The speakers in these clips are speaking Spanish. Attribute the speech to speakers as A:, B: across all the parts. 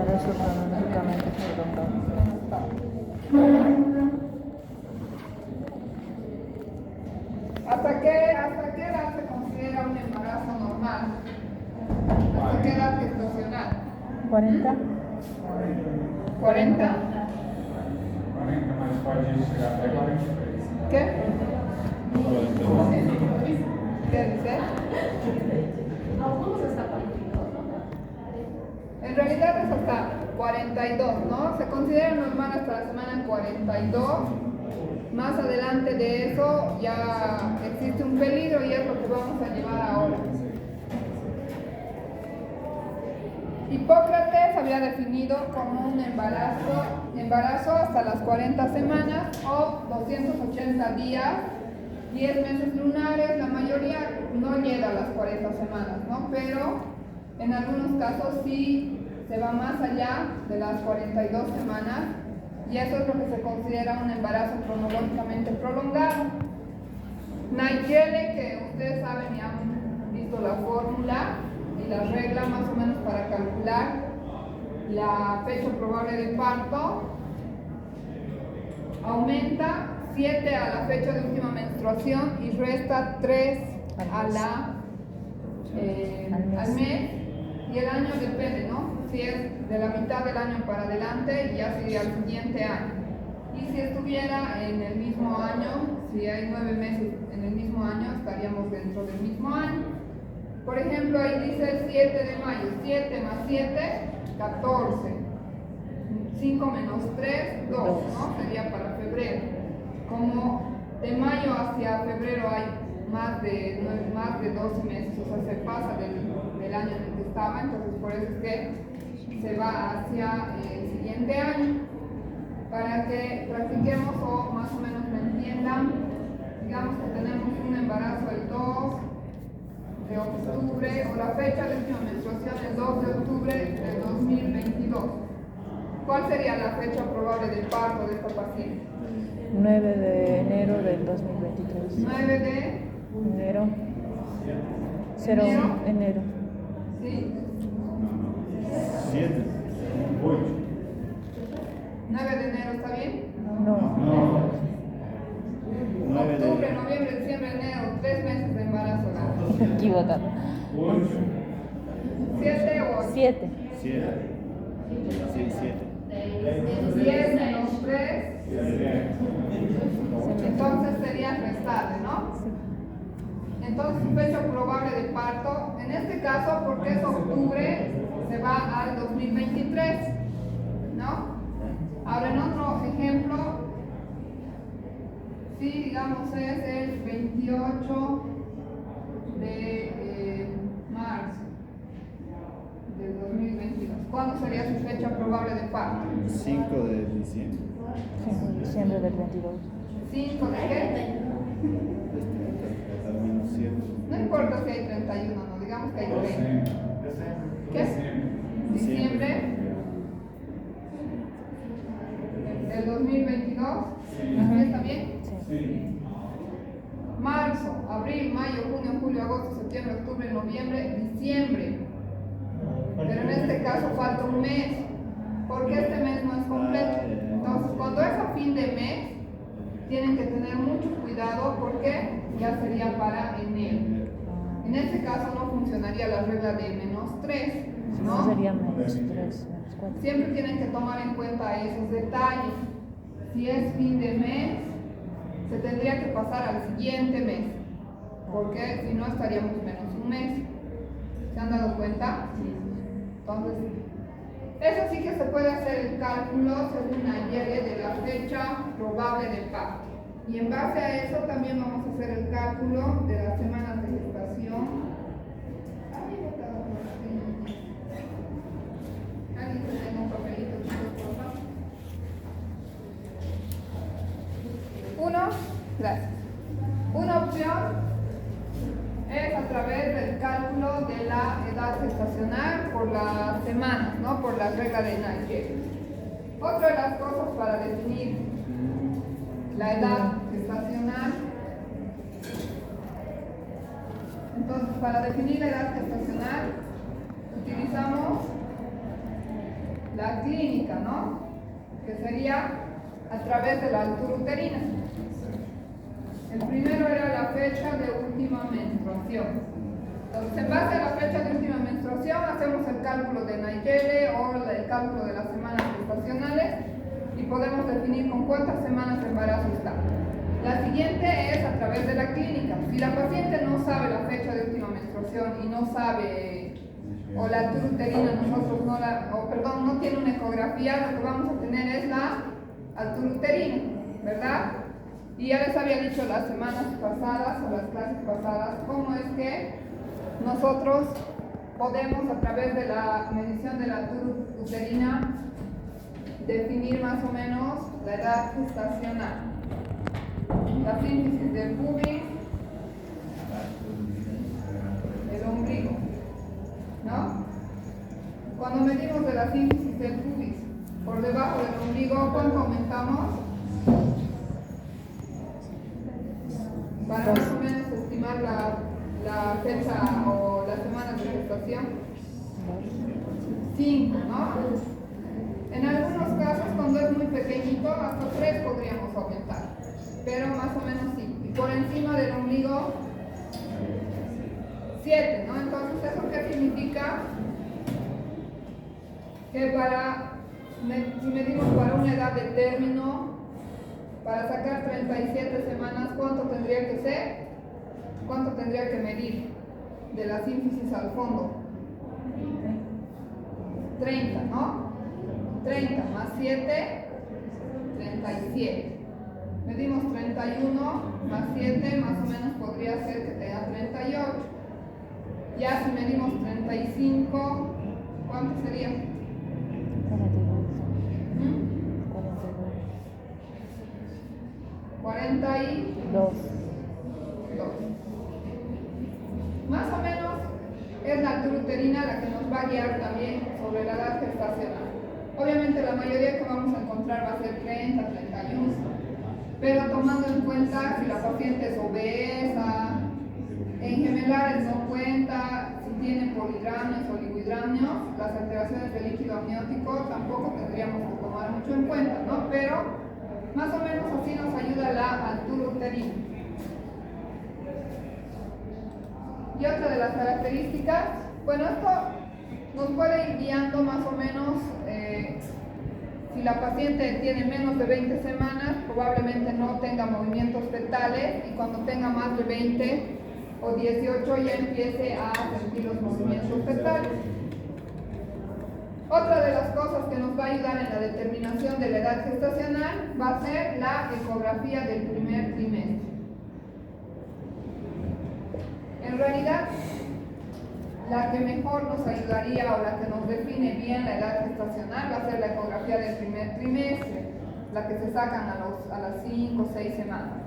A: embarazo cronológicamente prolongado.
B: ¿Hasta qué edad se considera un embarazo normal? ¿Hasta qué edad gestacional?
A: 40.
B: 40.
C: Mas pode chegar até 43.
B: ¿Qué? ¿Qué dice?
D: Algunos hasta 42, ¿no?
B: En realidad es hasta 42, ¿no? Se considera normal hasta la semana 42. Más adelante de eso ya existe un peligro y es lo que vamos a llevar ahora. Hipócrates había definido como un embarazo hasta las 40 semanas o 280 días, 10 meses lunares. La mayoría no llega a las 40 semanas, ¿no? Pero en algunos casos sí se va más allá de las 42 semanas y eso es lo que se considera un embarazo cronológicamente prolongado. Nayeli, que ustedes saben y han visto la fórmula y la regla más o menos para calcular la fecha probable de parto, aumenta 7 a la fecha de última menstruación y resta 3 al mes, y el año depende, ¿no? Si es de la mitad del año para adelante, ya sería el siguiente año. Y si estuviera en el mismo año, si hay 9 meses en el mismo año, estaríamos dentro del mismo año. Por ejemplo, ahí dice el 7 de mayo, 7 más 7, 14. 5 menos 3, 2, ¿no? Sería para febrero. Como de mayo hacia febrero hay más de 12 meses, o sea, se pasa del año en el que estaba, entonces por eso es que se va hacia el siguiente año. Para que practiquemos o más o menos me entiendan, digamos que tenemos un embarazo el 2 de octubre, o la fecha de última menstruación el 2 de octubre del 2022. ¿Cuál sería la fecha probable de parto de esta paciente?
A: 9 de enero del 2023.
B: 9 de
A: Enero. 0 enero.
B: Sí.
C: 7, 8.
B: 9 de enero, ¿está bien?
A: No.
B: Octubre, noviembre, diciembre, enero, 3 meses de embarazo.
A: Equivocado.
C: 8.
B: 7 o 8.
A: 7.
C: 7. Sí, 7.
B: 10 menos 3. Entonces sería restarle, ¿no? Entonces fecha probable de parto, en este caso porque es octubre, se va al 2023, ¿no? Ahora en otro ejemplo, si digamos es el 28 de marzo del 2022, ¿cuándo sería su fecha probable de parto?
C: 5 de diciembre.
A: 5 de diciembre del 22.
B: 5 de qué?
C: Al menos 7.
B: No importa si hay 31, no, digamos que hay 30. ¿Qué? Diciembre del 2022. ¿Así está bien?
A: Sí.
B: Marzo, abril, mayo, junio, julio, agosto, septiembre, octubre, noviembre, diciembre. Pero en este caso falta un mes, porque este mes no es completo. Entonces, cuando es a fin de mes, tienen que tener mucho cuidado porque ya sería para enero. En este caso no funcionaría la regla de -3,
A: No
B: ¿no?
A: sería -3, -4.
B: Siempre tienen que tomar en cuenta esos detalles. Si es fin de mes, se tendría que pasar al siguiente mes, porque si no estaríamos menos un mes. ¿Se han dado cuenta? Entonces, eso sí que se puede hacer el cálculo según Nayeli de la fecha probable de parto. Y en base a eso también vamos a hacer el cálculo de las semanas de gestación. ¿Alguien tiene un papelito, chicos, por favor? Gracias. Una opción es a través del cálculo de la edad gestacional por las semanas, ¿no? Por la regla de Nayeli. Otra de las cosas para definir la edad gestacional. Entonces, para definir la edad gestacional, utilizamos la clínica, ¿no? Que sería a través de la altura uterina. El primero era la fecha de última menstruación. Entonces, en base a la fecha de última menstruación, hacemos el cálculo de Nayeli o el cálculo de las semanas gestacionales y podemos definir con cuántas semanas de embarazo está. La siguiente es a través de la clínica. Si la paciente no sabe la fecha de última menstruación y no sabe, o la altura uterina, nosotros no tiene una ecografía, lo que vamos a tener es la altura uterina, ¿verdad? Y ya les había dicho las semanas pasadas o las clases pasadas cómo es que nosotros podemos a través de la medición de la altura uterina definir más o menos la edad gestacional. La síntesis del pubis, el ombligo, ¿no? Cuando medimos de la síntesis del pubis por debajo del ombligo, ¿cuánto aumentamos? Para más o menos estimar la fecha o las semanas de gestación. 5, ¿no? En algunos casos, cuando es muy pequeñito, hasta 3 podríamos aumentar, pero más o menos 5. Y por encima del ombligo, 7, ¿no? Entonces, ¿eso qué significa? Que si medimos para una edad de término, para sacar 37 semanas, ¿cuánto tendría que ser? ¿Cuánto tendría que medir de la síntesis al fondo? 30, ¿no? 30 más 7, 37. Medimos 31 más 7, más o menos podría ser que tenga 38. Ya si medimos 35, ¿cuánto sería? 42. Más o menos es la altura uterina la que nos va a guiar también sobre la edad gestacional. Obviamente la mayoría que vamos a encontrar va a ser 30, 31, pero tomando en cuenta si la paciente es obesa, en gemelares no cuenta, si tiene polidrámeos o oligohidrámeos, las alteraciones del líquido amniótico tampoco tendríamos que tomar mucho en cuenta, ¿no? Pero más o menos así nos ayuda la altura uterina. Y otra de las características, bueno, esto nos puede ir guiando más o menos, si la paciente tiene menos de 20 semanas, probablemente no tenga movimientos fetales, y cuando tenga más de 20 o 18 ya empiece a sentir los movimientos fetales. Otra de las cosas que nos va a ayudar en la determinación de la edad gestacional va a ser la ecografía del primer trimestre. En realidad, la que mejor nos ayudaría o la que nos define bien la edad gestacional va a ser la ecografía del primer trimestre, la que se sacan a las 5 o 6 semanas.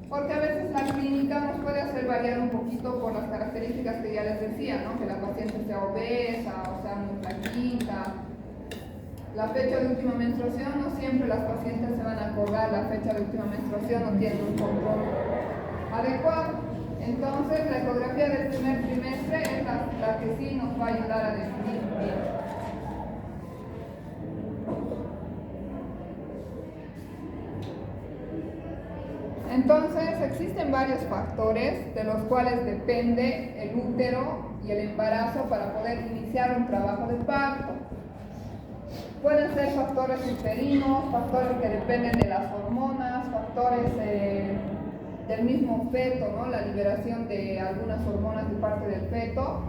B: Porque a veces la clínica nos puede hacer variar un poquito por las características que ya les decía, ¿no? Que la paciente sea obesa o sea muy flaquita. La fecha de última menstruación, no siempre las pacientes se van a acordar la fecha de última menstruación, no tienen un control adecuado. Entonces, la ecografía del primer trimestre es la que sí nos va a ayudar a definir bien. Entonces, existen varios factores de los cuales depende el útero y el embarazo para poder iniciar un trabajo de parto. Pueden ser factores uterinos, factores que dependen de las hormonas, factores del mismo feto, ¿no? La liberación de algunas hormonas de parte del feto.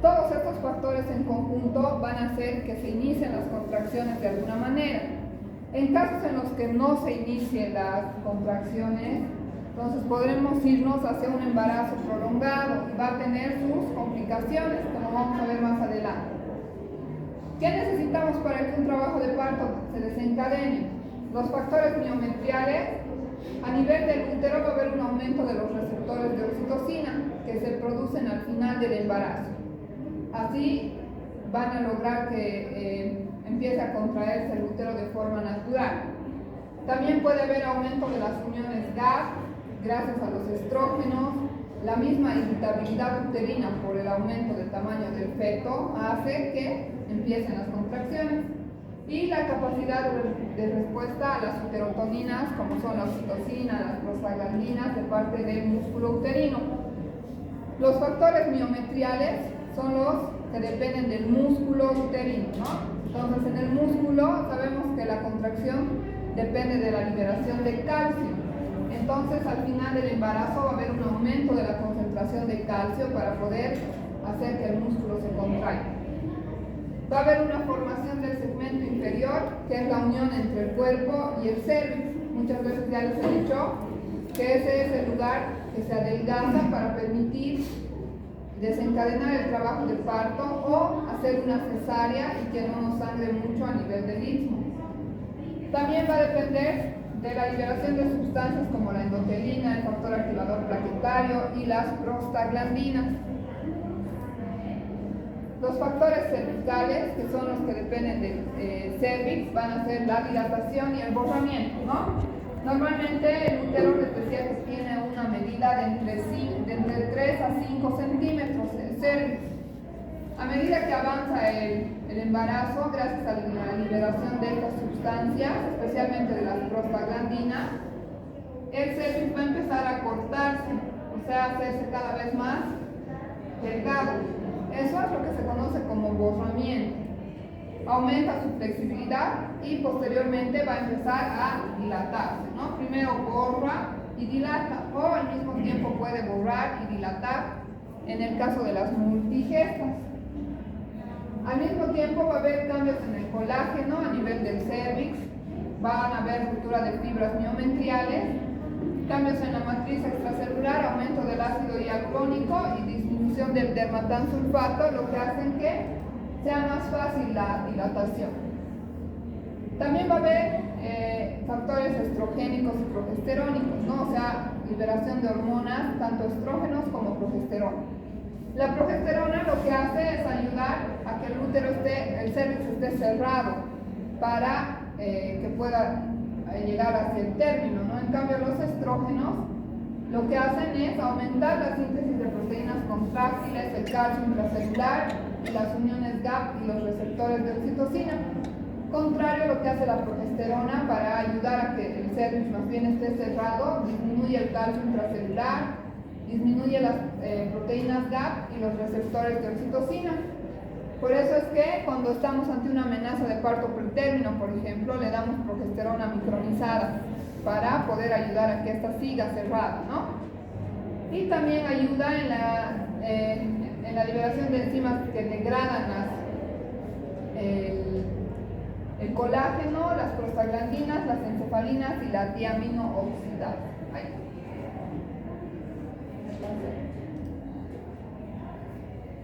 B: Todos estos factores en conjunto van a hacer que se inicien las contracciones de alguna manera. En casos en los que no se inicien las contracciones, entonces podremos irnos hacia un embarazo prolongado y va a tener sus complicaciones, como vamos a ver más adelante. ¿Qué necesitamos para que un trabajo de parto se desencadene? Los factores miometriales. A nivel del útero va a haber un aumento de los receptores de oxitocina que se producen al final del embarazo. Así van a lograr que empiece a contraerse el útero de forma natural. También puede haber aumento de las uniones GAP gracias a los estrógenos. La misma irritabilidad uterina por el aumento del tamaño del feto hace que empiecen las contracciones. Y la capacidad de respuesta a las uterotoninas, como son la oxitocina, las prostaglandinas, de parte del músculo uterino. Los factores miometriales son los que dependen del músculo uterino, ¿no? Entonces, en el músculo sabemos que la contracción depende de la liberación de calcio. Entonces, al final del embarazo va a haber un aumento de la concentración de calcio para poder hacer que el músculo se contraiga. Va a haber una formación del segmento inferior, que es la unión entre el cuerpo y el cervix. Muchas veces ya les he dicho que ese es el lugar que se adelgaza para permitir desencadenar el trabajo de parto o hacer una cesárea y que no nos sangre mucho a nivel del istmo. También va a depender de la liberación de sustancias como la endotelina, el factor activador plaquetario y las prostaglandinas. Los factores cervicales, que son los que dependen del cervix, van a ser la dilatación y el borramiento, ¿no? Normalmente el útero les decía que tiene una medida de entre 3 a 5 centímetros el cervix. A medida que avanza el embarazo, gracias a la liberación de estas sustancias, especialmente de las prostaglandinas, el cervix va a empezar a cortarse, o sea, a hacerse cada vez más delgado. Eso es lo que se conoce como borramiento. Aumenta su flexibilidad y posteriormente va a empezar a dilatarse, ¿no? Primero borra y dilata, o al mismo tiempo puede borrar y dilatar en el caso de las multigestas. Al mismo tiempo va a haber cambios en el colágeno a nivel del cervix, van a haber ruptura de fibras miometriales, cambios en la matriz extracelular, aumento del ácido hialurónico y disminución del dermatansulfato, lo que hacen que sea más fácil la dilatación. También va a haber factores estrogénicos y progesterónicos, ¿no? O sea, liberación de hormonas, tanto estrógenos como progesterona. La progesterona lo que hace es ayudar a que el útero el cervix esté cerrado para que pueda llegar hacia el término, ¿no? En cambio, los estrógenos lo que hacen es aumentar la síntesis de proteínas contráctiles, el calcio intracelular y las uniones GAP y los receptores de oxitocina. Contrario a lo que hace la progesterona para ayudar a que el cervix más bien esté cerrado, disminuye el calcio intracelular, disminuye las proteínas GAP y los receptores de oxitocina. Por eso es que cuando estamos ante una amenaza de parto pretérmino, por ejemplo, le damos progesterona micronizada para poder ayudar a que ésta siga cerrada, ¿no? Y también ayuda en la liberación de enzimas que degradan el colágeno, las prostaglandinas, las encefalinas y la diaminooxidasa.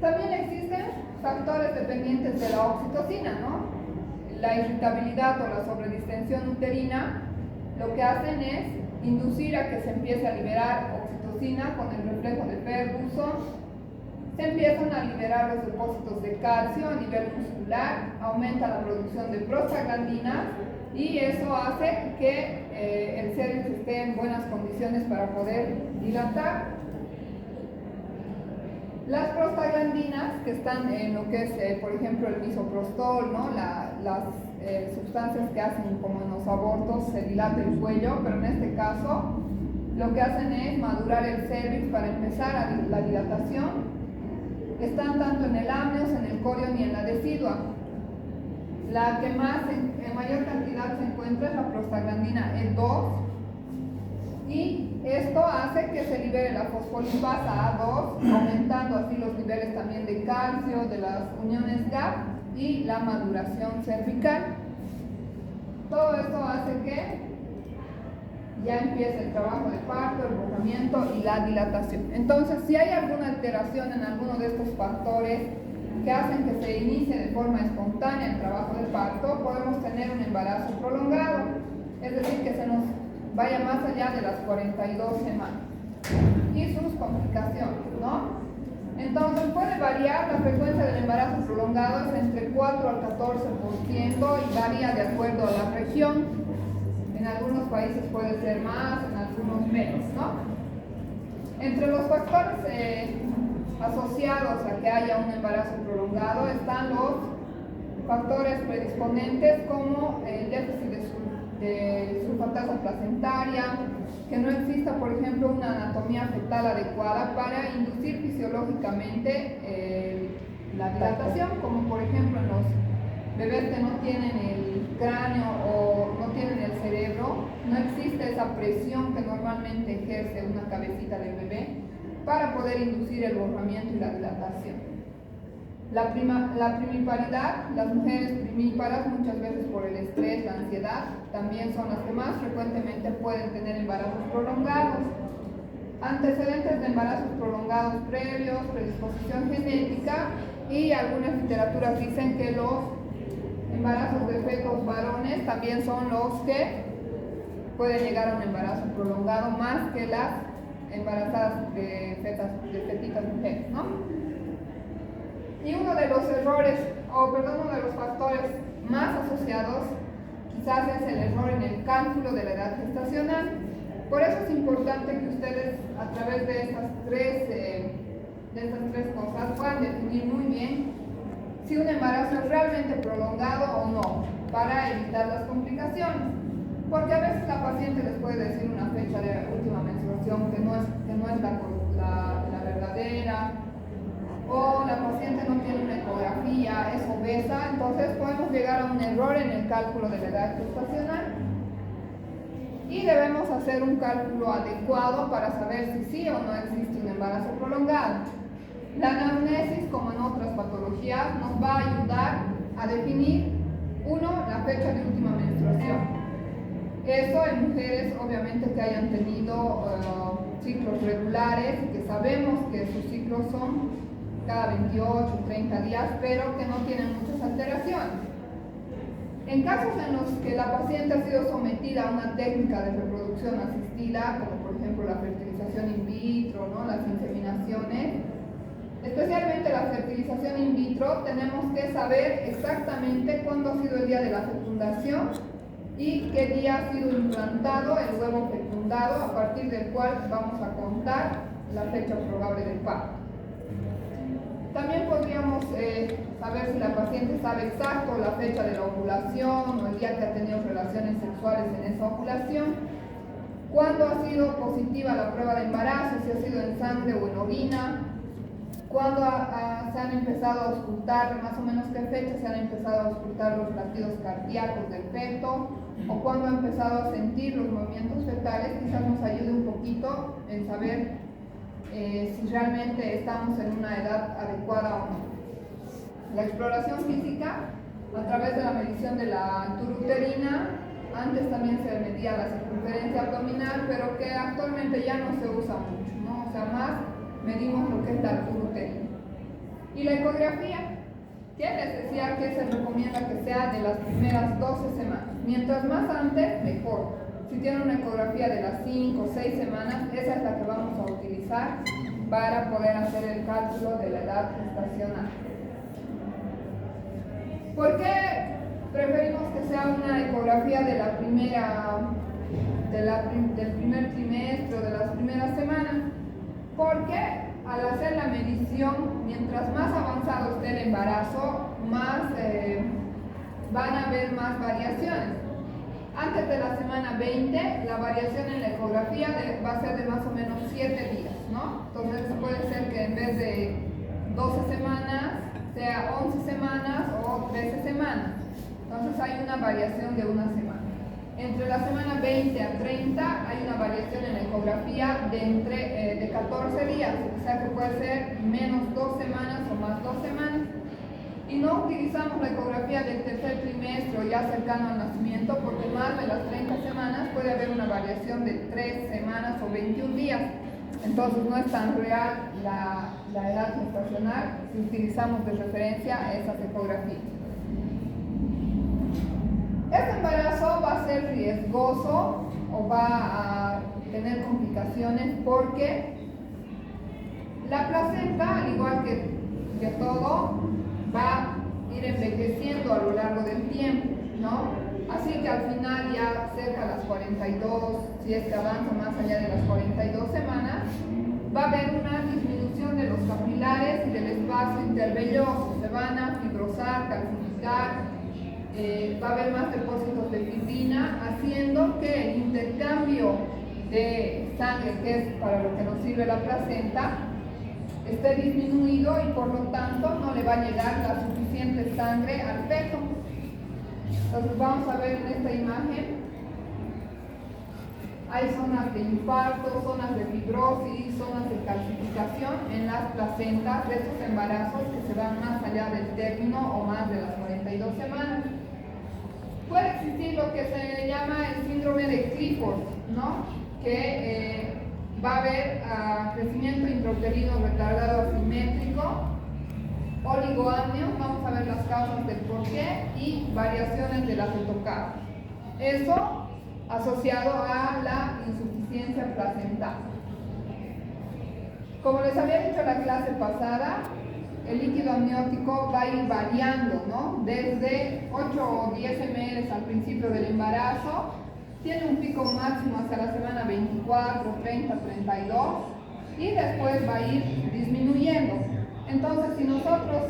B: También existen factores dependientes de la oxitocina, ¿no? La irritabilidad o la sobredistensión uterina lo que hacen es inducir a que se empiece a liberar oxitocina con el reflejo de Ferguson. Se empiezan a liberar los depósitos de calcio a nivel muscular, aumenta la producción de prostaglandinas y eso hace que el cervix esté en buenas condiciones para poder dilatar. Las prostaglandinas, que están en lo que es, por ejemplo, el misoprostol, ¿no? Las sustancias que hacen como en los abortos, se dilata el cuello, pero en este caso lo que hacen es madurar el cervix para empezar la dilatación. Están tanto en el amnios, en el corion y en la decidua. La que más en mayor cantidad se encuentra es la prostaglandina E2 y esto hace que se libere la fosfolipasa A2, aumentando así los niveles también de calcio, de las uniones GAP y la maduración cervical. Todo esto hace que ya empiece el trabajo de parto, el borramiento y la dilatación. Entonces, si hay alguna alteración en alguno de estos factores que hacen que se inicie de forma espontánea el trabajo de parto, podemos tener un embarazo prolongado, es decir, que se nos vaya más allá de las 42 semanas y sus complicaciones, ¿no? Entonces puede variar la frecuencia del embarazo prolongado, es entre 4 al 14% y varía de acuerdo a la región. En algunos países puede ser más, en algunos menos, ¿no? Entre los factores asociados a que haya un embarazo prolongado están los factores predisponentes como el déficit de sulfatasa placentaria, que no exista, por ejemplo, una anatomía fetal adecuada para inducir fisiológicamente la dilatación, como por ejemplo en los bebés que no tienen el cráneo o no tienen el cerebro, no existe esa presión que normalmente ejerce una cabecita del bebé para poder inducir el borramiento y la dilatación. La primiparidad, las mujeres primíparas muchas veces por el estrés, la ansiedad, también son las que más frecuentemente pueden tener embarazos prolongados. Antecedentes de embarazos prolongados previos, predisposición genética, y algunas literaturas dicen que los embarazos de fetos varones también son los que pueden llegar a un embarazo prolongado más que las embarazadas de fetitas mujeres, ¿no? Y uno de los uno de los factores más asociados quizás es el error en el cálculo de la edad gestacional. Por eso es importante que ustedes a través de estas tres cosas puedan definir muy bien si un embarazo es realmente prolongado o no, para evitar las complicaciones. Porque a veces la paciente les puede decir una fecha de última menstruación que no es la verdadera, o la paciente no tiene una ecografía, es obesa, entonces podemos llegar a un error en el cálculo de la edad gestacional. Y debemos hacer un cálculo adecuado para saber si sí o no existe un embarazo prolongado. La anamnesis, como en otras patologías, nos va a ayudar a definir, uno, la fecha de última menstruación. Eso en mujeres, obviamente, que hayan tenido ciclos regulares y que sabemos que sus ciclos son cada 28 o 30 días, pero que no tienen muchas alteraciones. En casos en los que la paciente ha sido sometida a una técnica de reproducción asistida, como por ejemplo la fertilización in vitro, ¿no? Las inseminaciones, especialmente la fertilización in vitro, tenemos que saber exactamente cuándo ha sido el día de la fecundación y qué día ha sido implantado el huevo fecundado, a partir del cual vamos a contar la fecha probable del parto. También podríamos saber si la paciente sabe exacto la fecha de la ovulación o el día que ha tenido relaciones sexuales en esa ovulación, cuándo ha sido positiva la prueba de embarazo, si ha sido en sangre o en orina, cuándo se han empezado a auscultar, más o menos qué fecha se han empezado a auscultar los latidos cardíacos del feto, o cuándo ha empezado a sentir los movimientos fetales. Quizás nos ayude un poquito en saber si realmente estamos en una edad adecuada o no. La exploración física a través de la medición de la altura uterina, antes también se medía la circunferencia abdominal, pero que actualmente ya no se usa mucho, ¿no? O sea, más medimos lo que es la altura uterina. Y la ecografía, que les decía que se recomienda que sea de las primeras 12 semanas. Mientras más antes, mejor. Si tienen una ecografía de las 5 o 6 semanas, esa es la que vamos a utilizar para poder hacer el cálculo de la edad gestacional. ¿Por qué preferimos que sea una ecografía de del primer trimestre o de las primeras semanas? Porque al hacer la medición, mientras más avanzado esté el embarazo, más van a haber más variaciones. Antes de la semana 20, la variación en la ecografía va a ser de más o menos 7 días, ¿no? Entonces puede ser que en vez de 12 semanas, sea 11 semanas o 13 semanas. Entonces hay una variación de una semana. Entre la semana 20 a 30 hay una variación en la ecografía de 14 días, o sea que puede ser menos 2 semanas o más 2 semanas. Y no utilizamos la ecografía del tercer trimestre o ya cercano al nacimiento, porque más de las 30 semanas puede haber una variación de 3 semanas o 21 días. Entonces no es tan real la edad gestacional si utilizamos de referencia esas ecografías. Este embarazo va a ser riesgoso o va a tener complicaciones porque la placenta, al igual que todo, va a ir envejeciendo a lo largo del tiempo, ¿no? Así que al final, ya cerca de las 42, si es que avanza más allá de las 42 semanas, va a haber una disminución de los capilares y del espacio intervelloso, se van a fibrosar, calcificar necesitar, va a haber más depósitos de fibrina, haciendo que el intercambio de sangre, que es para lo que nos sirve la placenta, esté disminuido y por lo tanto no le va a llegar la suficiente sangre al feto. Entonces vamos a ver en esta imagen, hay zonas de infarto, zonas de fibrosis, zonas de calcificación en las placentas de estos embarazos que se van más allá del término o más de las 42 semanas. Puede existir lo que se llama el síndrome de Clifford, ¿no? Que va a haber crecimiento intrauterino retardado asimétrico, oligoamnios, vamos a ver las causas del porqué, y variaciones de la cetocardia. Eso asociado a la insuficiencia placental. Como les había dicho en la clase pasada, el líquido amniótico va a ir variando, ¿no? Desde 8 o 10 ml al principio del embarazo, tiene un pico máximo hasta la semana 24, 30, 32 y después va a ir disminuyendo. Entonces, si nosotros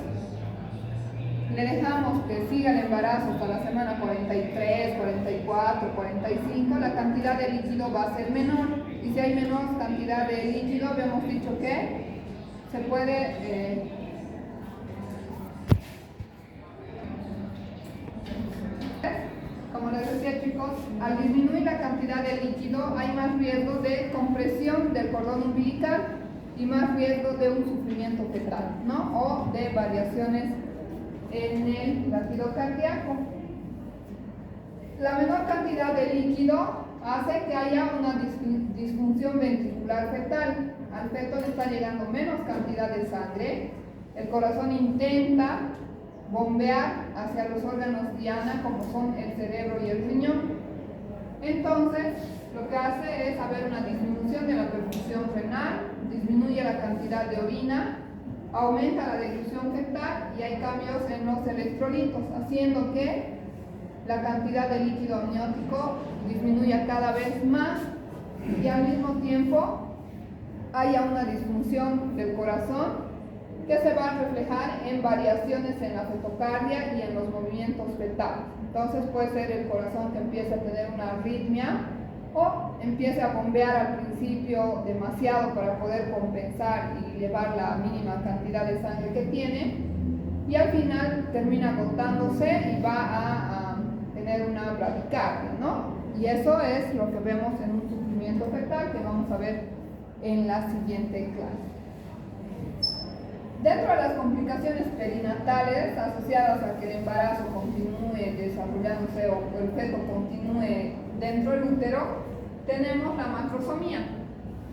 B: le dejamos que siga el embarazo hasta la semana 43, 44, 45, la cantidad de líquido va a ser menor. Y si hay menor cantidad de líquido, habíamos dicho que se puede como les decía, chicos, al disminuir la cantidad de líquido hay más riesgo de compresión del cordón umbilical y más riesgo de un sufrimiento fetal, ¿no? O de variaciones en el latido cardíaco. La menor cantidad de líquido hace que haya una disfunción ventricular fetal. Al feto le está llegando menos cantidad de sangre, el corazón intenta bombear hacia los órganos diana como son el cerebro y el riñón. Entonces, lo que hace es haber una disminución de la perfusión renal, disminuye la cantidad de orina, aumenta la dilución fetal y hay cambios en los electrolitos, haciendo que la cantidad de líquido amniótico disminuya cada vez más y al mismo tiempo haya una disfunción del corazón que se va a reflejar en variaciones en la cetocardia y en los movimientos fetales. Entonces puede ser el corazón que empiece a tener una arritmia o empiece a bombear al principio demasiado para poder compensar y llevar la mínima cantidad de sangre que tiene y al final termina agotándose y va a tener una bradicardia, ¿no? Y eso es lo que vemos en un sufrimiento fetal que vamos a ver en la siguiente clase. Dentro de las complicaciones perinatales asociadas a que el embarazo continúe desarrollándose o el feto continúe dentro del útero, tenemos la macrosomía.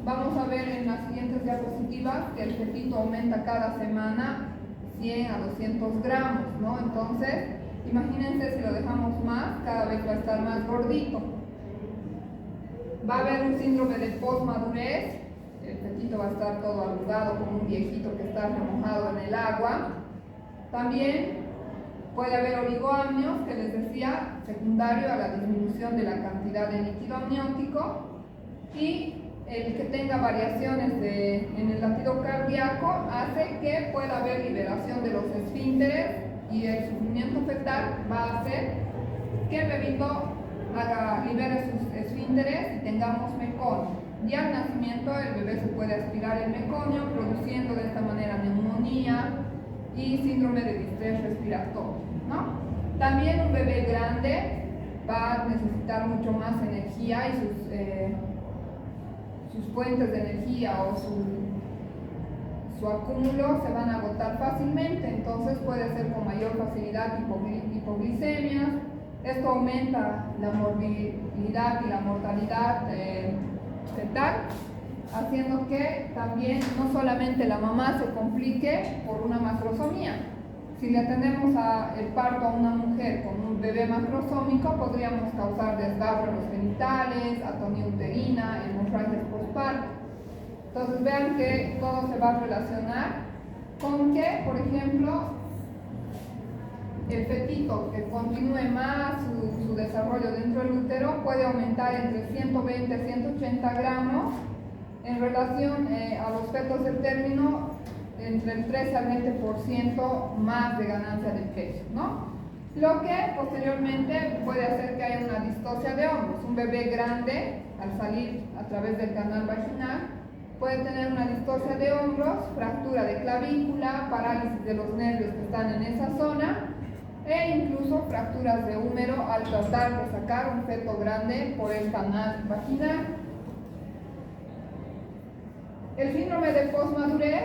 B: Vamos a ver en las siguientes diapositivas que el fetito aumenta cada semana 100 a 200 gramos, ¿no? Entonces, imagínense si lo dejamos más, cada vez va a estar más gordito. Va a haber un síndrome de posmadurez. El fetito va a estar todo arrugado como un viejito que está remojado en el agua. También puede haber oligoamnios, que les decía, secundario a la disminución de la cantidad de líquido amniótico. Y el que tenga variaciones en el latido cardíaco hace que pueda haber liberación de los esfínteres y el sufrimiento fetal va a hacer que el bebito libere sus esfínteres y tengamos meconio. Y al nacimiento el bebé se puede aspirar el meconio, produciendo de esta manera neumonía y síndrome de distrés respiratorio, ¿no? También un bebé grande va a necesitar mucho más energía y sus fuentes de energía o su acúmulo se van a agotar fácilmente, entonces puede ser con mayor facilidad hipoglicemias. Esto aumenta la morbilidad y la mortalidad fetal, haciendo que también no solamente la mamá se complique por una macrosomía. Si le atendemos el parto a una mujer con un bebé macrosómico, podríamos causar desgarro en los genitales, atonía uterina, hemorragias postparto. Entonces vean que todo se va a relacionar con que, por ejemplo, el fetito que continúe más su desarrollo dentro del útero puede aumentar entre 120 a 180 gramos en relación a los fetos del término, entre el 3 al 20% más de ganancia de peso, ¿no? lo que posteriormente puede hacer que haya una distocia de hombros. Un bebé grande, al salir a través del canal vaginal, puede tener una distocia de hombros, fractura de clavícula, parálisis de los nervios que están en esa zona e incluso fracturas de húmero al tratar de sacar un feto grande por el canal vaginal. El síndrome de posmadurez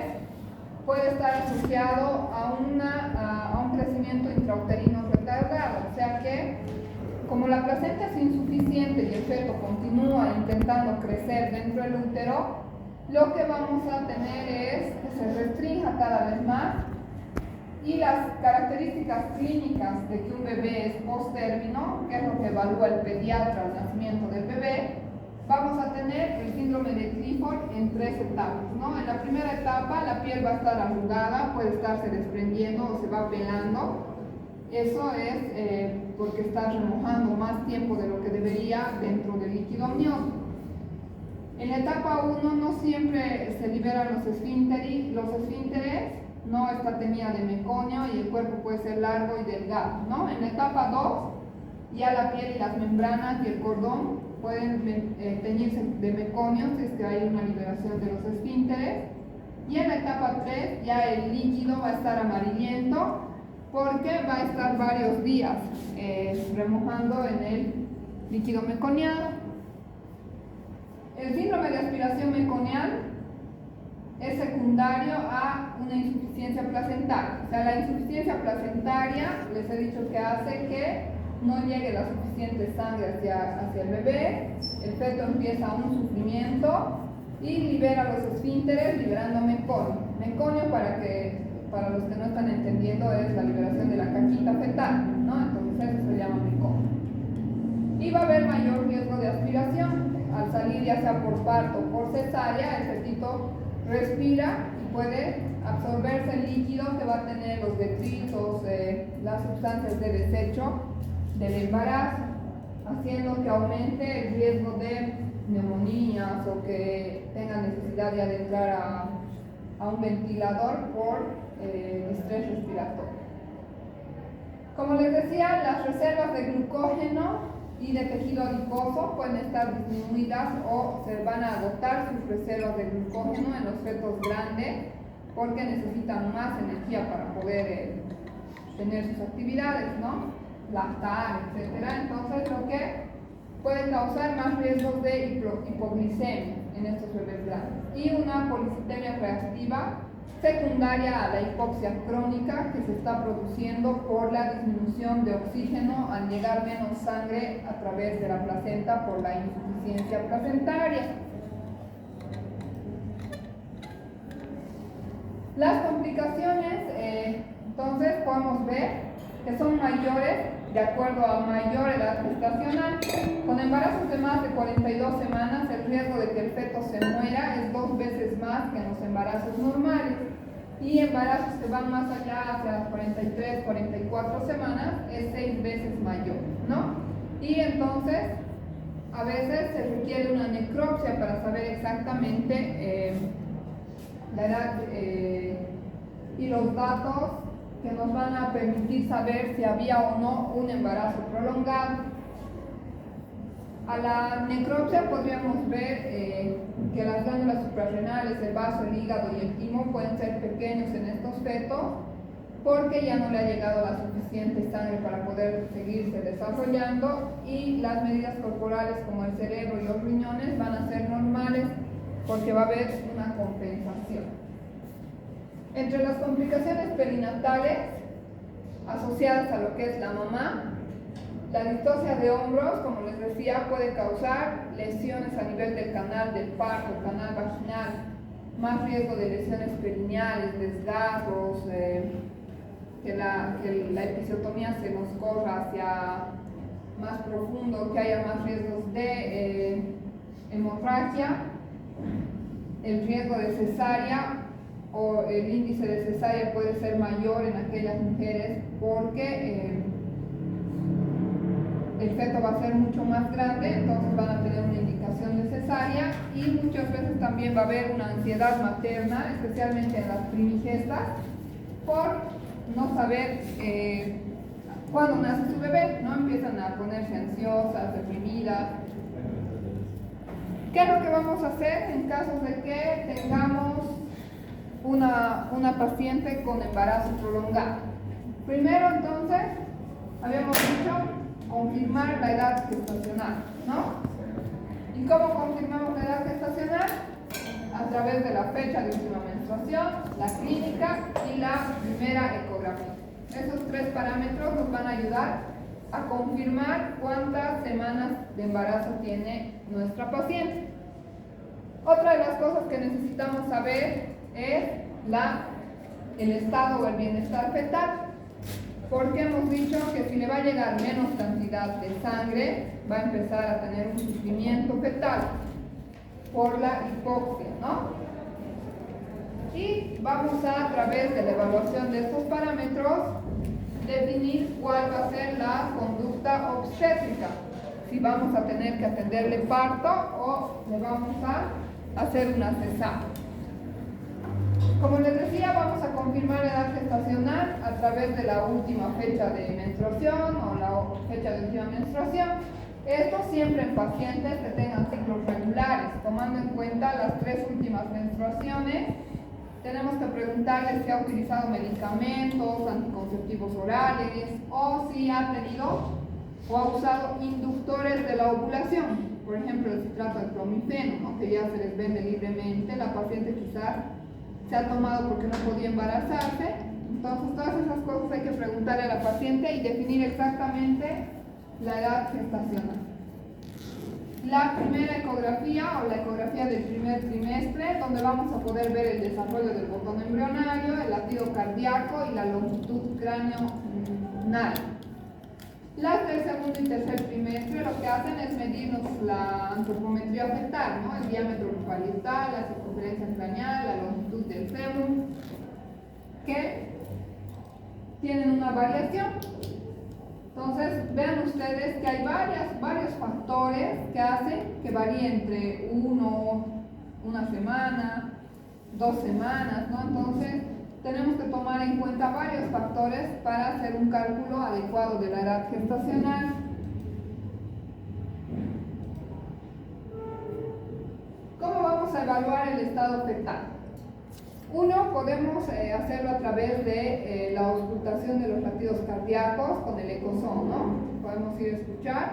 B: puede estar asociado a un crecimiento intrauterino retardado, o sea que como la placenta es insuficiente y el feto continúa intentando crecer dentro del útero, lo que vamos a tener es que se restrinja cada vez más y las características clínicas de que un bebé es post-término, que es lo que evalúa el pediatra al nacimiento del bebé, vamos a tener el síndrome de Clifford en 3 etapas, ¿no? En la primera etapa la piel va a estar arrugada, puede estarse desprendiendo o se va pelando. Eso es porque está remojando más tiempo de lo que debería dentro del líquido amniótico. En la etapa 1 no siempre se liberan los esfínteres, no esta tenida de meconio y el cuerpo puede ser largo y delgado, ¿no? En la etapa 2 ya la piel y las membranas y el cordón pueden teñirse de meconio si es que hay una liberación de los esfínteres. Y en la etapa 3 ya el líquido va a estar amarillento porque va a estar varios días remojando en el líquido meconiano. El síndrome de aspiración meconial es secundario a una insuficiencia placentaria. O sea, la insuficiencia placentaria, les he dicho que hace que no llegue la suficiente sangre hacia el bebé, el feto empieza un sufrimiento y libera los esfínteres liberando meconio. Meconio, para los que no están entendiendo, es la liberación de la caquita fetal, ¿no? Entonces eso se llama meconio. Y va a haber mayor riesgo de aspiración. Al salir ya sea por parto o por cesárea, el fetito respira y puede absorberse el líquido que va a tener los detritos, las sustancias de desecho del embarazo, haciendo que aumente el riesgo de neumonías o que tenga necesidad ya de entrar a un ventilador por estrés respiratorio. Como les decía, las reservas de glucógeno y de tejido adiposo pueden estar disminuidas o se van a agotar sus reservas de glucógeno en los fetos grandes porque necesitan más energía para poder tener sus actividades, ¿no? Lactar, etc. Entonces, lo que puede causar más riesgos de hipoglicemia en estos bebés grandes y una policitemia reactiva secundaria a la hipoxia crónica que se está produciendo por la disminución de oxígeno al llegar menos sangre a través de la placenta por la insuficiencia placentaria. Las complicaciones, entonces podemos ver que son mayores de acuerdo a mayor edad gestacional. Con embarazos de más de 42 semanas, el riesgo de que el feto se muera es 2 veces más que en los embarazos normales. Y embarazos que van más allá, hacia las 43, 44 semanas, es 6 veces mayor, ¿no? Y entonces, a veces se requiere una necropsia para saber exactamente la edad y los datos que nos van a permitir saber si había o no un embarazo prolongado. A la necropsia podríamos ver que las glándulas suprarrenales, el vaso, el hígado y el timo pueden ser pequeños en estos fetos porque ya no le ha llegado la suficiente sangre para poder seguirse desarrollando y las medidas corporales como el cerebro y los riñones van a ser normales porque va a haber una compensación. Entre las complicaciones perinatales asociadas a lo que es la mamá, la distocia de hombros, como les decía, puede causar lesiones a nivel del canal del parto, canal vaginal, más riesgo de lesiones perineales, desgarros, que la episiotomía se nos corra hacia más profundo, que haya más riesgos de hemorragia, el riesgo de cesárea o el índice de cesárea puede ser mayor en aquellas mujeres porque el feto va a ser mucho más grande, entonces van a tener una indicación de cesárea y muchas veces también va a haber una ansiedad materna, especialmente en las primigestas, por no saber cuando nace su bebé, ¿no? Empiezan a ponerse ansiosas, deprimidas. ¿Qué es lo que vamos a hacer en caso de que tengamos una paciente con embarazo prolongado? Primero, entonces, habíamos dicho confirmar la edad gestacional, ¿no? ¿Y cómo confirmamos la edad gestacional? A través de la fecha de última menstruación, la clínica y la primera ecografía. Esos tres parámetros nos van a ayudar a confirmar cuántas semanas de embarazo tiene nuestra paciente. Otra de las cosas que necesitamos saber es el estado o el bienestar fetal, porque hemos dicho que si le va a llegar menos cantidad de sangre, va a empezar a tener un sufrimiento fetal por la hipoxia, ¿no? Y vamos a través de la evaluación de estos parámetros, definir cuál va a ser la conducta obstétrica. Si vamos a tener que atenderle parto o le vamos a hacer una cesárea. Como les decía, vamos a confirmar la edad gestacional a través de la última fecha de menstruación o la fecha de última menstruación. Esto siempre en pacientes que tengan ciclos regulares, tomando en cuenta las 3 últimas menstruaciones. Tenemos que preguntarle si ha utilizado medicamentos, anticonceptivos orales, o si ha tenido o ha usado inductores de la ovulación. Por ejemplo, el citrato de clomifeno, ¿no? Que ya se les vende libremente. La paciente quizás se ha tomado porque no podía embarazarse. Entonces, todas esas cosas hay que preguntarle a la paciente y definir exactamente la edad gestacional. La primera ecografía o la ecografía del primer trimestre, donde vamos a poder ver el desarrollo del botón embrionario, el latido cardíaco y la longitud cráneo-nal. Las del segundo y tercer trimestre lo que hacen es medirnos la antropometría fetal, ¿no? El diámetro parietal, la circunferencia craneal, la longitud del fémur, que tienen una variación. Entonces, vean ustedes que hay varios factores que hacen que varíe entre una semana, 2 semanas, ¿no? Entonces, tenemos que tomar en cuenta varios factores para hacer un cálculo adecuado de la edad gestacional. ¿Cómo vamos a evaluar el estado fetal? Uno, podemos hacerlo a través de la auscultación de los latidos cardíacos con el ecosón, ¿no? Podemos ir a escuchar,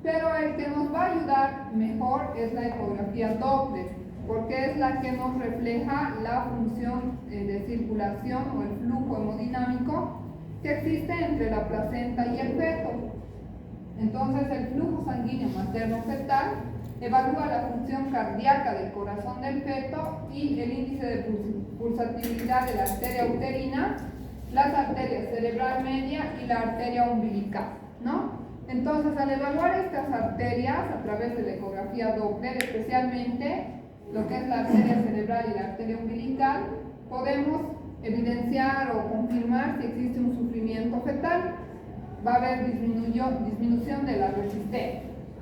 B: pero el que nos va a ayudar mejor es la ecografía Doppler, porque es la que nos refleja la función de circulación o el flujo hemodinámico que existe entre la placenta y el feto. Entonces, el flujo sanguíneo materno-fetal evalúa la función cardíaca del corazón del feto y el índice de pulsatividad de la arteria uterina, las arterias cerebral media y la arteria umbilical, ¿no? Entonces, al evaluar estas arterias a través de la ecografía Doppler, especialmente lo que es la arteria cerebral y la arteria umbilical, podemos evidenciar o confirmar si existe un sufrimiento fetal. Va a haber disminución de la resistencia.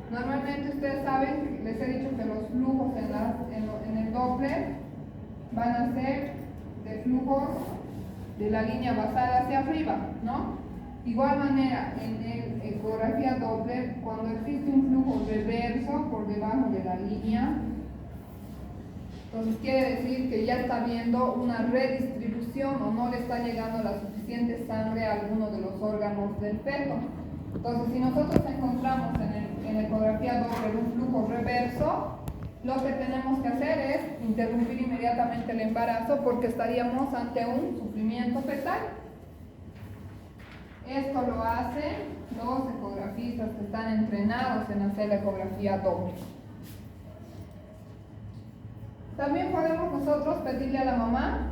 B: Normalmente ustedes saben, les he dicho que los flujos en el Doppler van a ser de flujos de la línea basal hacia arriba, ¿no? De igual manera, en la ecografía Doppler, cuando existe un flujo reverso por debajo de la línea, entonces quiere decir que ya está habiendo una redistribución o no le está llegando la suficiente sangre a alguno de los órganos del feto. Entonces, si nosotros encontramos en la ecografía Doppler un flujo reverso, lo que tenemos que hacer es interrumpir inmediatamente el embarazo porque estaríamos ante un sufrimiento fetal. Esto lo hacen los ecografistas que están entrenados en hacer la ecografía Doppler. También podemos nosotros pedirle a la mamá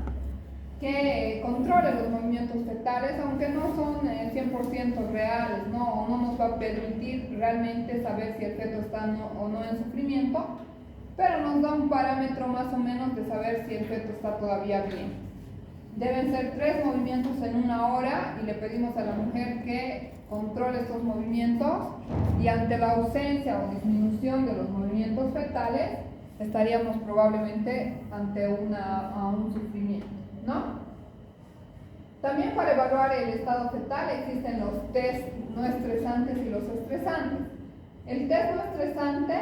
B: que controle los movimientos fetales, aunque no son 100% reales, ¿no? O no nos va a permitir realmente saber si el feto está o no en sufrimiento, pero nos da un parámetro más o menos de saber si el feto está todavía bien. Deben ser 3 movimientos en 1 hora y le pedimos a la mujer que controle estos movimientos, y ante la ausencia o disminución de los movimientos fetales estaríamos probablemente ante un sufrimiento, ¿no? También para evaluar el estado fetal existen los test no estresantes y los estresantes. El test no estresante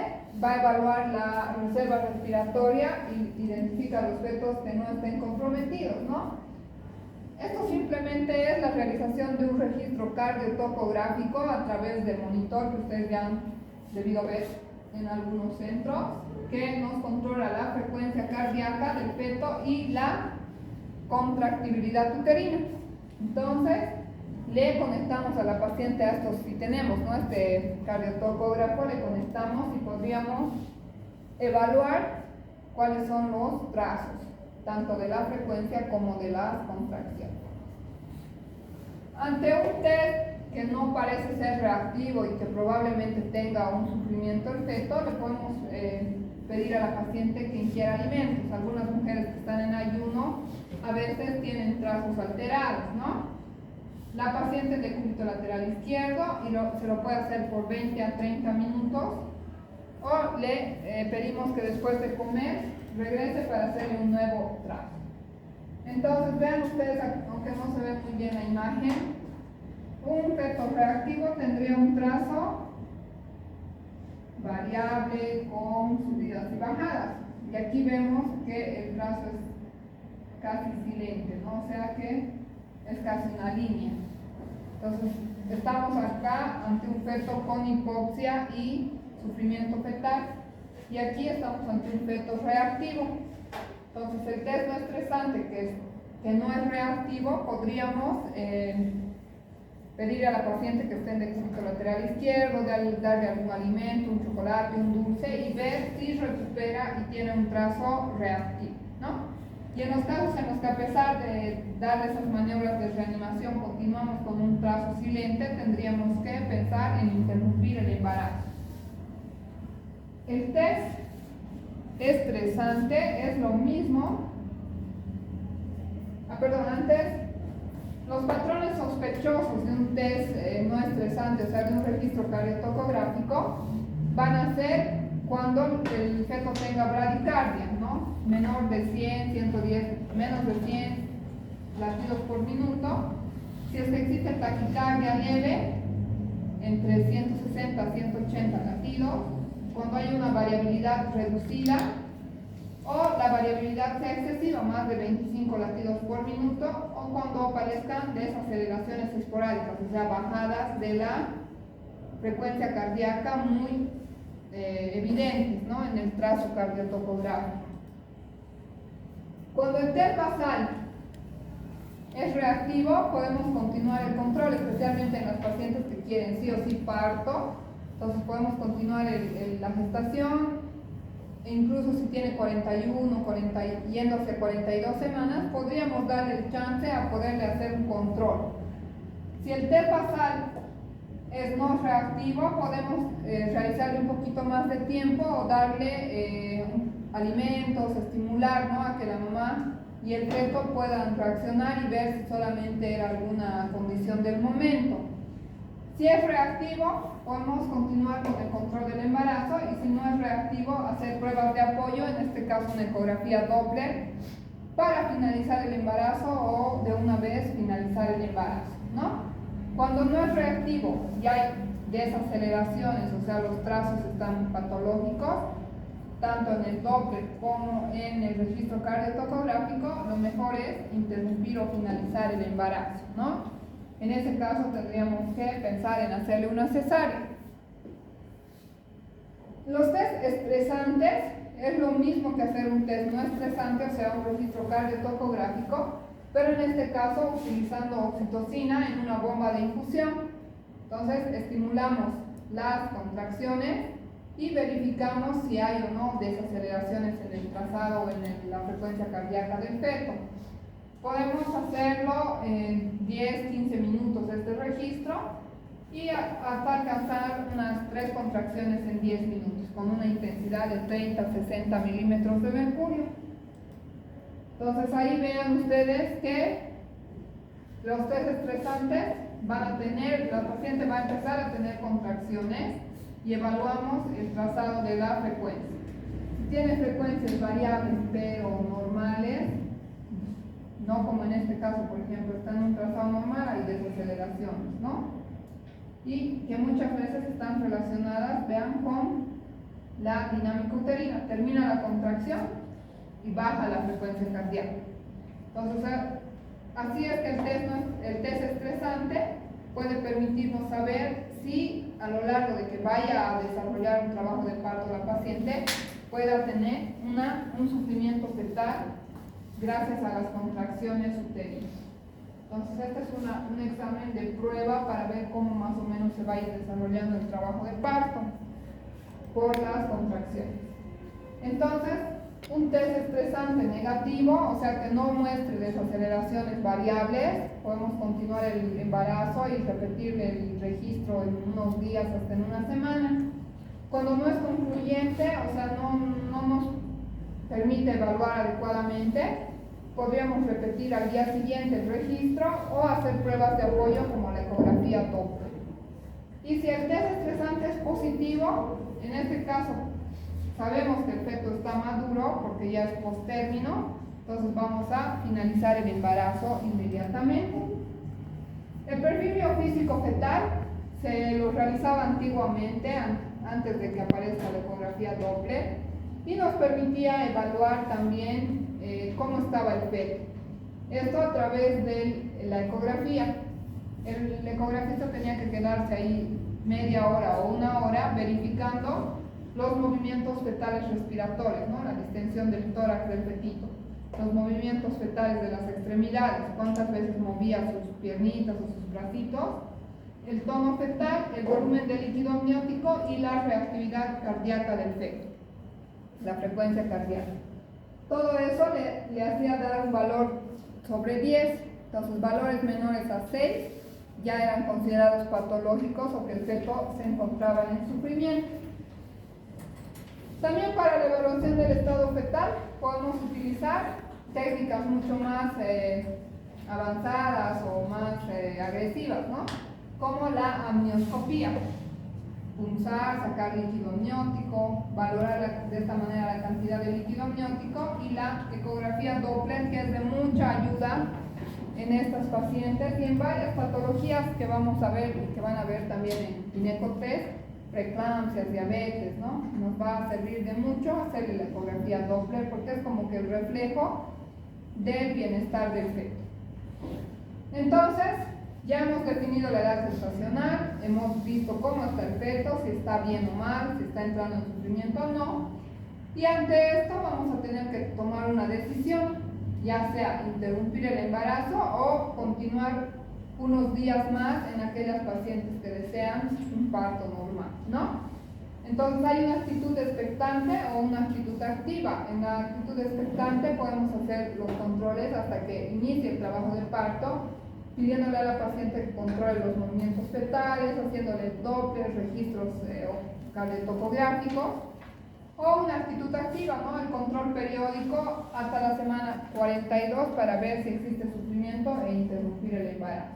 B: va a evaluar la reserva respiratoria y identifica los fetos que no estén comprometidos, ¿no? Esto simplemente es la realización de un registro cardiotocográfico a través del monitor que ustedes ya han debido ver en algunos centros, que nos controla la frecuencia cardíaca del feto y la contractibilidad uterina. Entonces, le conectamos a la paciente a estos, si tenemos, ¿no?, este cardiotocógrafo, le conectamos y podríamos evaluar cuáles son los trazos, tanto de la frecuencia como de las contracciones. Ante un test que no parece ser reactivo y que probablemente tenga un sufrimiento el feto, le podemos pedir a la paciente que ingiera alimentos. Algunas mujeres que están en ayuno a veces tienen trazos alterados, ¿no? La paciente de cúbito lateral izquierdo y se lo puede hacer por 20 a 30 minutos, o le pedimos que después de comer regrese para hacerle un nuevo trazo. Entonces vean ustedes, aunque no se ve muy bien la imagen, un feto reactivo tendría un trazo variable con subidas y bajadas, y aquí vemos que el trazo es casi silente, ¿no? O sea que es casi una línea. Entonces estamos acá ante un feto con hipoxia y sufrimiento fetal, y aquí estamos ante un feto reactivo. Entonces el test no estresante, que no es reactivo, podríamos pedir a la paciente que esté en decúbito lateral izquierdo, darle algún alimento, un chocolate, un dulce, y ver si recupera y tiene un trazo reactivo, ¿no? Y en los casos en los que, a pesar de dar esas maniobras de reanimación, continuamos con un trazo silente, tendríamos que pensar en interrumpir el embarazo. El test estresante es lo mismo. Antes, los patrones sospechosos de un test no estresante, o sea, de un registro cardiotocográfico, van a ser cuando el feto tenga bradicardia, ¿no? Menor de 100, 110, menos de 100 latidos por minuto. Si es que existe taquicardia leve, entre 160 a 180 latidos, cuando hay una variabilidad reducida o la variabilidad sea excesiva, más de 25 latidos por minuto, o cuando aparezcan desaceleraciones esporádicas, o sea, bajadas de la frecuencia cardíaca muy evidentes, ¿no?, en el trazo cardiotocográfico. Cuando el test basal es reactivo, podemos continuar el control, especialmente en las pacientes que quieren sí o sí parto. Entonces podemos continuar la gestación, e incluso si tiene 41, yéndose 42 semanas, podríamos darle el chance a poderle hacer un control. Si el test basal es no reactivo, podemos realizarle un poquito más de tiempo o darle alimentos, estimular, ¿no?, a que la mamá y el feto puedan reaccionar y ver si solamente era alguna condición del momento. Si es reactivo, podemos continuar con el control del embarazo, y si no es reactivo, hacer pruebas de apoyo, en este caso una ecografía Doppler, para finalizar el embarazo o de una vez finalizar el embarazo, ¿no? Cuando no es reactivo y hay desaceleraciones, o sea, los trazos están patológicos, tanto en el Doppler como en el registro cardiotocográfico, lo mejor es interrumpir o finalizar el embarazo, ¿no? En ese caso tendríamos que pensar en hacerle una cesárea. Los test estresantes es lo mismo que hacer un test no estresante, o sea, un registro cardiotocográfico, pero en este caso utilizando oxitocina en una bomba de infusión. Entonces estimulamos las contracciones y verificamos si hay o no desaceleraciones en el trazado o en la frecuencia cardíaca del feto. Podemos hacerlo en 10-15 minutos este registro y hasta alcanzar unas 3 contracciones en 10 minutos con una intensidad de 30-60 milímetros de mercurio. Entonces ahí vean ustedes que los test estresantes van a tener, la paciente va a empezar a tener contracciones y evaluamos el trazado de la frecuencia. Si tiene frecuencias variables pero normales, no como en este caso, por ejemplo, está en un trazado normal, hay desaceleraciones, ¿no? Y que muchas veces están relacionadas, vean, con la dinámica uterina. Termina la contracción y baja la frecuencia cardíaca. Entonces, así es que el test estresante puede permitirnos saber si a lo largo de que vaya a desarrollar un trabajo de parto la paciente pueda tener un sufrimiento fetal gracias a las contracciones uterinas. Entonces este es un examen de prueba para ver cómo más o menos se va a ir desarrollando el trabajo de parto por las contracciones. Entonces, un test estresante negativo, o sea que no muestre desaceleraciones variables, podemos continuar el embarazo y repetir el registro en unos días hasta en una semana. Cuando no es concluyente, o sea, no nos permite evaluar adecuadamente, podríamos repetir al día siguiente el registro o hacer pruebas de apoyo como la ecografía Doppler. Y si el test estresante es positivo, en este caso sabemos que el feto está maduro porque ya es postérmino, entonces vamos a finalizar el embarazo inmediatamente. El perfil biofísico fetal se lo realizaba antiguamente, antes de que aparezca la ecografía Doppler, y nos permitía evaluar también cómo estaba el feto. Esto a través de la ecografía. El ecografista tenía que quedarse ahí media hora o una hora verificando los movimientos fetales respiratorios, ¿no? La distensión del tórax del fetito, los movimientos fetales de las extremidades, cuántas veces movía sus piernitas o sus bracitos, el tono fetal, el volumen de líquido amniótico y la reactividad cardíaca del feto, la frecuencia cardíaca. Todo eso le hacía dar un valor sobre 10, entonces valores menores a 6 ya eran considerados patológicos o que el feto se encontraba en sufrimiento. También para la evaluación del estado fetal podemos utilizar técnicas mucho más avanzadas o más agresivas, ¿no? Como la amnioscopía. Punzar, sacar líquido amniótico, valorar de esta manera la cantidad de líquido amniótico, y la ecografía Doppler, que es de mucha ayuda en estas pacientes y en varias patologías que vamos a ver y que van a ver también en Ginecotest, preeclampsias, diabetes, ¿no? Nos va a servir de mucho hacerle la ecografía Doppler porque es como que el reflejo del bienestar del feto. Entonces, ya hemos definido la edad gestacional, hemos visto cómo está el feto, si está bien o mal, si está entrando en sufrimiento o no, y ante esto vamos a tener que tomar una decisión, ya sea interrumpir el embarazo o continuar unos días más en aquellas pacientes que desean un parto normal, ¿no? Entonces hay una actitud expectante o una actitud activa. En la actitud expectante podemos hacer los controles hasta que inicie el trabajo de parto, pidiéndole a la paciente que controle los movimientos fetales, haciéndole Doppler, registros cardiotocográficos, o una actitud activa, ¿no? El control periódico hasta la semana 42 para ver si existe sufrimiento e interrumpir el embarazo.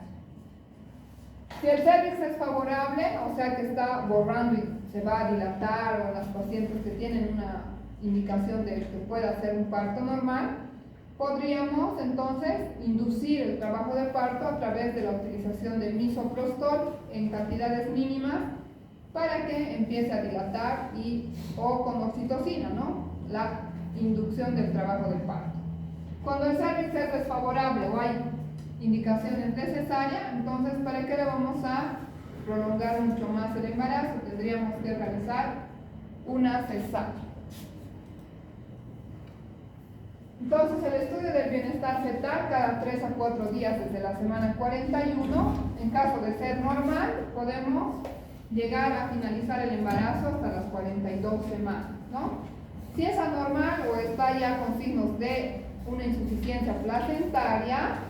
B: Si el cervix es favorable, o sea que está borrando y se va a dilatar, o las pacientes que tienen una indicación de que pueda ser un parto normal, podríamos entonces inducir el trabajo de parto a través de la utilización del misoprostol en cantidades mínimas para que empiece a dilatar o con oxitocina, ¿no? La inducción del trabajo de parto. Cuando el cervix es desfavorable o hay indicaciones de cesárea, entonces ¿para qué le vamos a prolongar mucho más el embarazo? Tendríamos que realizar una cesárea. Entonces, el estudio del bienestar fetal cada 3 a 4 días desde la semana 41. En caso de ser normal, podemos llegar a finalizar el embarazo hasta las 42 semanas, ¿no? Si es anormal o está ya con signos de una insuficiencia placentaria,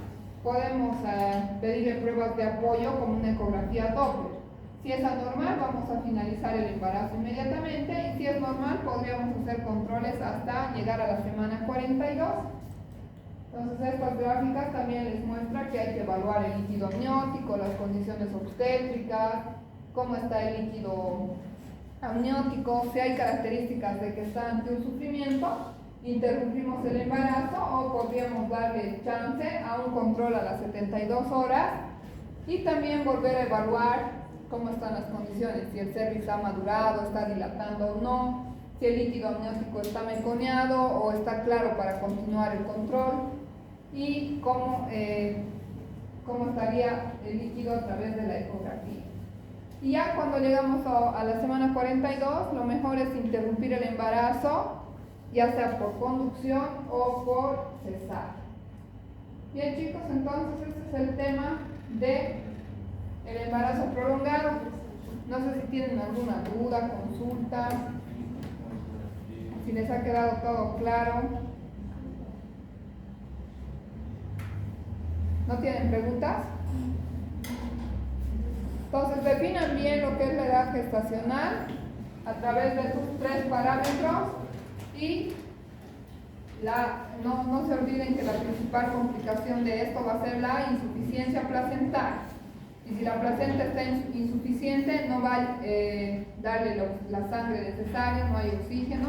B: podemos pedirle pruebas de apoyo como una ecografía Doppler. Si es anormal, vamos a finalizar el embarazo inmediatamente, y si es normal, podríamos hacer controles hasta llegar a la semana 42. Entonces, estas gráficas también les muestran que hay que evaluar el líquido amniótico, las condiciones obstétricas, cómo está el líquido amniótico, si hay características de que está ante un sufrimiento, interrumpimos el embarazo o podríamos darle chance a un control a las 72 horas y también volver a evaluar cómo están las condiciones, si el cervix ha madurado, está dilatando o no, si el líquido amniótico está meconeado o está claro para continuar el control y cómo estaría el líquido a través de la ecografía. Y ya cuando llegamos a la semana 42, lo mejor es interrumpir el embarazo, ya sea por conducción o por cesárea. Bien chicos, entonces este es el tema de el embarazo prolongado. No sé si tienen alguna duda, consulta, si les ha quedado todo claro. ¿No tienen preguntas? Entonces definan bien lo que es la edad gestacional a través de sus 3 parámetros y no se olviden que la principal complicación de esto va a ser la insuficiencia placental. Y si la placenta está insuficiente, no va a darle la sangre necesaria, no hay oxígeno,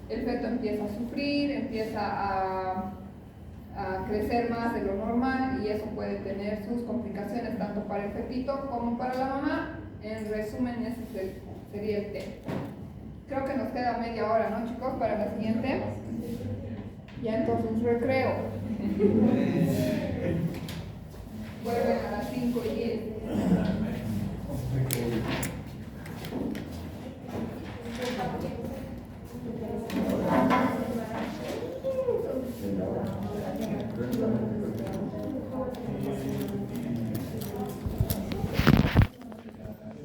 B: el feto empieza a sufrir, empieza a crecer más de lo normal y eso puede tener sus complicaciones tanto para el fetito como para la mamá. En resumen, ese sería el tema. Creo que nos queda media hora, ¿no chicos? Para la siguiente. Ya entonces recreo. Vuelven a las 5:10.